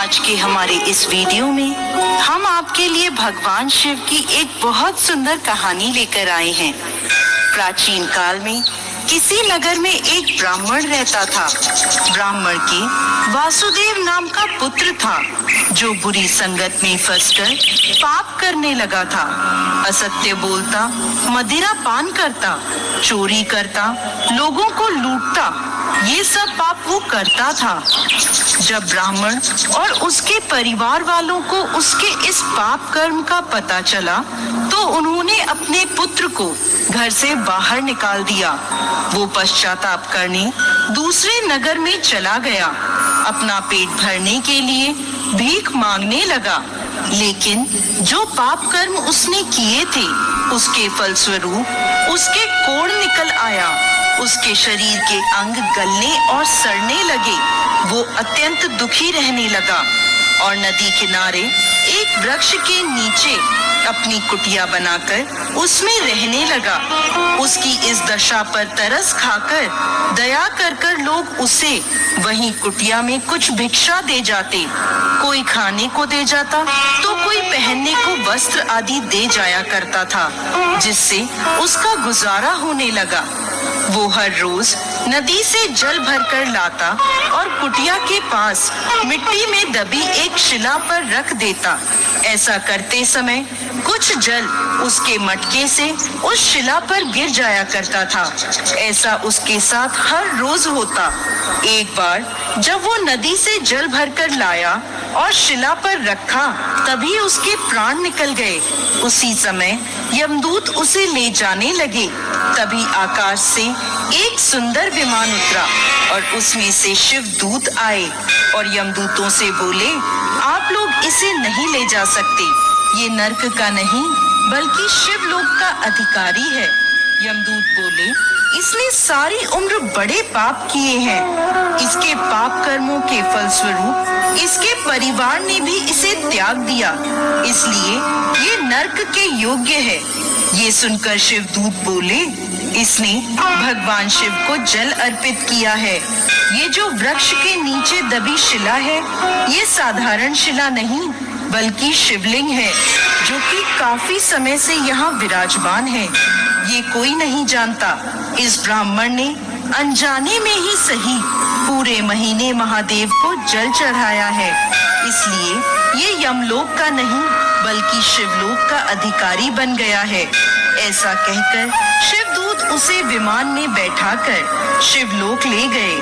आज के हमारे इस वीडियो में हम आपके लिए भगवान शिव की एक बहुत सुंदर कहानी लेकर आए हैं। प्राचीन काल में किसी नगर में एक ब्राह्मण रहता था। ब्राह्मण के वासुदेव नाम का पुत्र था, जो बुरी संगत में फंसकर पाप करने लगा था। असत्य बोलता, मदिरा पान करता, चोरी करता, लोगों को लूटता, ये सब पाप वो करता था। जब ब्राह्मण और उसके परिवार वालों को उसके इस पाप कर्म का पता चला, तो उन्होंने अपने पुत्र को घर से बाहर निकाल दिया। वो पश्चाताप करने दूसरे नगर में चला गया। अपना पेट भरने के लिए भीख मांगने लगा, लेकिन जो पाप कर्म उसने किए थे, उसके फलस्वरूप उसके कोढ़ निकल आया। उसके शरीर के अंग गलने और सड़ने लगे। वो अत्यंत दुखी रहने लगा और नदी किनारे एक वृक्ष के नीचे अपनी कुटिया बनाकर उसमें रहने लगा। उसकी इस दशा पर तरस खाकर दया कर लोग उसे वहीं कुटिया में कुछ भिक्षा दे जाते। कोई खाने को दे जाता तो कोई पहनने को वस्त्र आदि दे जाया करता था, जिससे उसका गुजारा होने लगा। वो हर रोज नदी से जल भरकर लाता और कुटिया के पास मिट्टी में दबी एक शिला पर रख देता। ऐसा करते समय कुछ जल उसके मटके से उस शिला पर गिर जाया करता था। ऐसा उसके साथ हर रोज होता। एक बार जब वो नदी से जल भरकर लाया और शिला पर रखा, तभी उसके प्राण निकल गए। उसी समय यमदूत उसे ले जाने लगे। तभी आकाश से एक सुंदर विमान उतरा और उसमें से शिव दूत आए और यमदूतों से बोले, आप लोग इसे नहीं ले जा सकते। ये नर्क का नहीं बल्कि शिवलोक का अधिकारी है। यमदूत बोले, इसने सारी उम्र बड़े पाप किए हैं। इसके पाप कर्मों के फलस्वरूप इसके परिवार ने भी इसे त्याग दिया, इसलिए ये नर्क के योग्य है। ये सुनकर शिवदूत बोले, इसने भगवान शिव को जल अर्पित किया है। ये जो वृक्ष के नीचे दबी शिला है, ये साधारण शिला नहीं बल्कि शिवलिंग है, जो कि काफी समय से यहाँ विराजमान है। ये कोई नहीं जानता। इस ब्राह्मण ने अनजाने में ही सही पूरे महीने महादेव को जल चढ़ाया है, इसलिए ये यमलोक का नहीं बल्कि शिवलोक का अधिकारी बन गया है। ऐसा कहकर शिवदूत उसे विमान में बैठाकर शिवलोक ले गए।